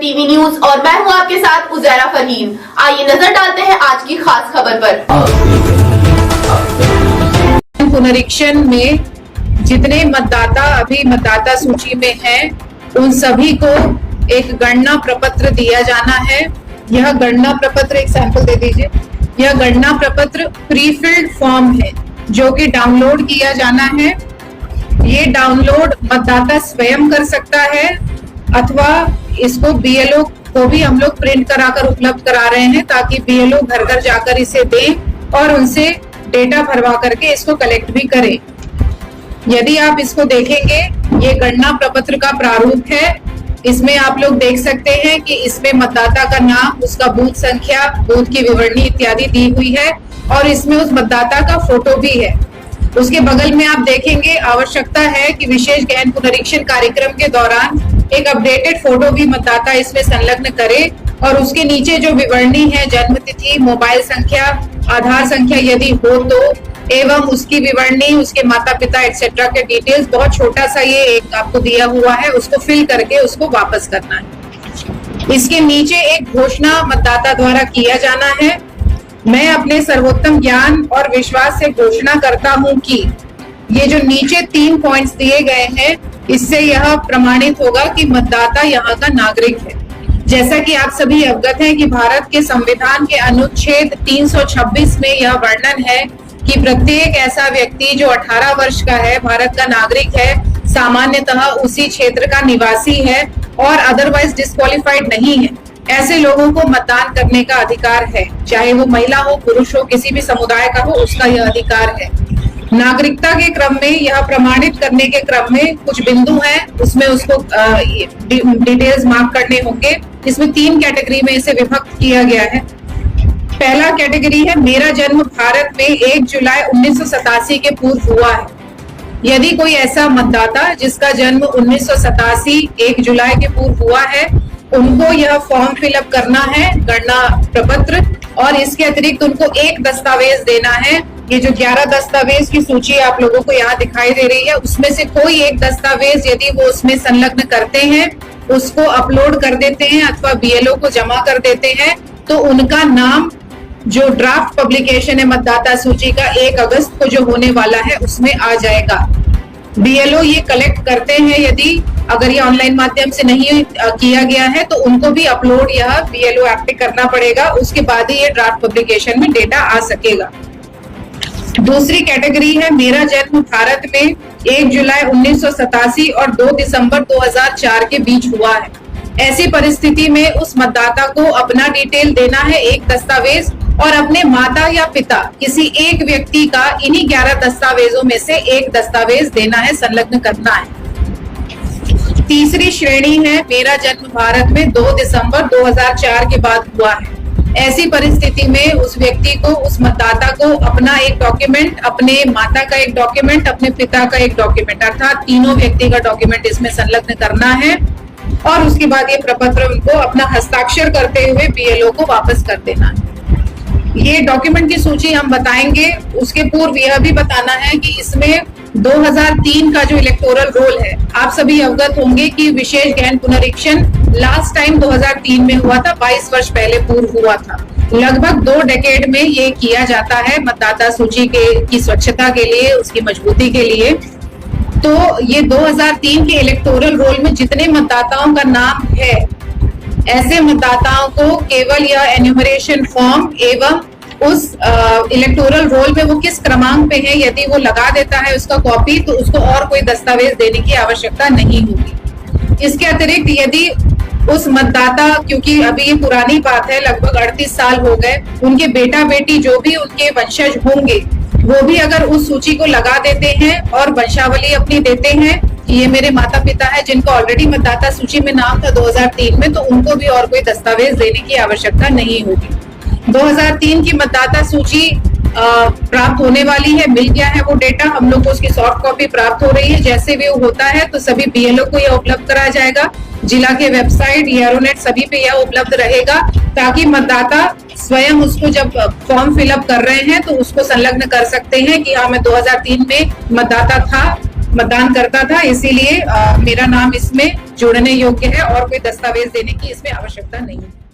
TV news और मैं हूं आपके साथ उजैरा फरहीन। आइए नजर डालते हैं आज की खास खबर पर। पुनरीक्षण में जितने मतदाता अभी मतदाता सूची में हैं, उन सभी को एक गणना प्रपत्र दिया जाना है। यह गणना प्रपत्र, एक सैंपल दे दीजिए। यह गणना प्रपत्र प्री फिल्ड फॉर्म है जो कि डाउनलोड किया जाना है। ये डाउनलोड मतदाता स्वयं कर सकता है अथवा इसको बीएलओ को भी हम लोग प्रिंट कराकर उपलब्ध करा रहे हैं ताकि बीएलओ घर घर जाकर इसे दें और उनसे डेटा भरवा करके इसको कलेक्ट भी करें। यदि आप इसको देखेंगे, ये गणना प्रपत्र का प्रारूप है। इसमें आप लोग देख सकते हैं कि इसमें मतदाता का नाम, उसका बूथ संख्या, बूथ की विवरणी इत्यादि दी हुई है और इसमें उस मतदाता का फोटो भी है। उसके बगल में आप देखेंगे आवश्यकता है कि विशेष गहन पुनरीक्षण कार्यक्रम के दौरान एक अपडेटेड फोटो भी मतदाता इसमें संलग्न करे और उसके नीचे जो विवरणी है, जन्म तिथि, मोबाइल संख्या, आधार संख्या यदि हो तो, एवं उसकी विवरणी, उसके माता पिता एक्सेट्रा के डिटेल्स, बहुत छोटा सा ये एक आपको दिया हुआ है, उसको फिल करके उसको वापस करना है। इसके नीचे एक घोषणा मतदाता द्वारा किया जाना है। मैं अपने सर्वोत्तम ज्ञान और विश्वास से घोषणा करता हूं कि ये जो नीचे 3 पॉइंट्स दिए गए हैं, इससे यह प्रमाणित होगा कि मतदाता यहाँ का नागरिक है। जैसा कि आप सभी अवगत हैं कि भारत के संविधान के अनुच्छेद 326 में यह वर्णन है कि प्रत्येक ऐसा व्यक्ति जो 18 वर्ष का है, भारत का नागरिक है, सामान्यतः उसी क्षेत्र का निवासी है और अदरवाइज डिस्क्वालिफाइड नहीं है, ऐसे लोगों को मतदान करने का अधिकार है। चाहे वो महिला हो, पुरुष हो, किसी भी समुदाय का हो, उसका यह अधिकार है। नागरिकता के क्रम में यह प्रमाणित करने के क्रम में कुछ बिंदु हैं, उसमें उसको डिटेल्स मार्क करने होंगे। इसमें 3 कैटेगरी में इसे विभक्त किया गया है। पहला कैटेगरी है, मेरा जन्म भारत में 1 जुलाई 1987 के पूर्व हुआ है। यदि कोई ऐसा मतदाता जिसका जन्म 1987 1 जुलाई के पूर्व हुआ है, उनको यह फॉर्म फिलअप करना है, गणना प्रपत्र, और इसके अतिरिक्त उनको एक दस्तावेज देना है। ये जो 11 दस्तावेज की सूची आप लोगों को यहाँ दिखाई दे रही है, उसमें से कोई एक दस्तावेज यदि वो उसमें संलग्न करते हैं, उसको अपलोड कर देते हैं अथवा बीएलओ को जमा कर देते हैं, तो उनका नाम जो ड्राफ्ट पब्लिकेशन है मतदाता सूची का 1 अगस्त को जो होने वाला है, उसमें आ जाएगा। बीएलओ ये कलेक्ट करते हैं, यदि अगर ये ऑनलाइन माध्यम से नहीं किया गया है तो उनको भी अपलोड यह बीएलओ ऐप पे करना पड़ेगा। उसके बाद ही ये ड्राफ्ट पब्लिकेशन में डेटा आ सकेगा। दूसरी कैटेगरी है, मेरा जन्म भारत में 1 जुलाई 1987 और 2 दिसंबर 2004 के बीच हुआ है। ऐसी परिस्थिति में उस मतदाता को अपना डिटेल देना है, एक दस्तावेज, और अपने माता या पिता किसी एक व्यक्ति का इन्हीं 11 दस्तावेजों में से एक दस्तावेज देना है, संलग्न करना है। तीसरी श्रेणी है, मेरा जन्म भारत में 2 दिसंबर 2004 के बाद हुआ है। ऐसी परिस्थिति में उस व्यक्ति को, उस मतदाता को अपना एक डॉक्यूमेंट, अपने माता का एक डॉक्यूमेंट, अपने पिता का एक डॉक्यूमेंट, अर्थात तीनों व्यक्ति का डॉक्यूमेंट इसमें संलग्न करना है और उसके बाद ये प्रपत्र उनको अपना हस्ताक्षर करते हुए बीएलओ को वापस कर देना है। ये डॉक्यूमेंट की सूची हम बताएंगे। उसके पूर्व यह भी बताना है कि इसमें 2003 का जो इलेक्टोरल रोल है, आप सभी अवगत होंगे कि विशेष गहन पुनरीक्षण लास्ट टाइम 2003 में हुआ था, 22 वर्ष पहले पूर्व हुआ था। लगभग 2 डेकेड में ये किया जाता है मतदाता सूची की स्वच्छता के लिए, उसकी मजबूती के लिए। तो ये 2003 के इलेक्टोरल रोल में जितने मतदाताओं का नाम है, ऐसे मतदाताओं को केवल यह एन्यूमरेशन फॉर्म एवं उस इलेक्टोरल रोल में वो किस क्रमांक पे है, यदि वो लगा देता है उसका कॉपी, तो उसको और कोई दस्तावेज देने की आवश्यकता नहीं होगी। इसके अतिरिक्त यदि उस मतदाता, क्योंकि अभी ये पुरानी बात है, लगभग 38 साल हो गए, उनके बेटा बेटी जो भी उनके वंशज होंगे, वो भी अगर उस सूची को लगा देते हैं और वंशावली अपनी देते हैं कि ये मेरे माता पिता है जिनको ऑलरेडी मतदाता सूची में नाम था 2003 में, तो उनको भी और कोई दस्तावेज देने की आवश्यकता नहीं होगी। 2003 की मतदाता सूची प्राप्त होने वाली है, मिल गया है वो डेटा, हम लोग को उसकी सॉफ्ट कॉपी प्राप्त हो रही है। जैसे भी वो होता है तो सभी बीएलओ को यह उपलब्ध कराया जाएगा। जिला के वेबसाइट, एरोनेट, सभी पे यह उपलब्ध रहेगा ताकि मतदाता स्वयं उसको जब फॉर्म फिलअप कर रहे हैं तो उसको संलग्न कर सकते हैं कि हाँ, मैं 2003 में मतदाता था, मतदान करता था, इसीलिए मेरा नाम इसमें जुड़ने योग्य है और कोई दस्तावेज देने की इसमें आवश्यकता नहीं है।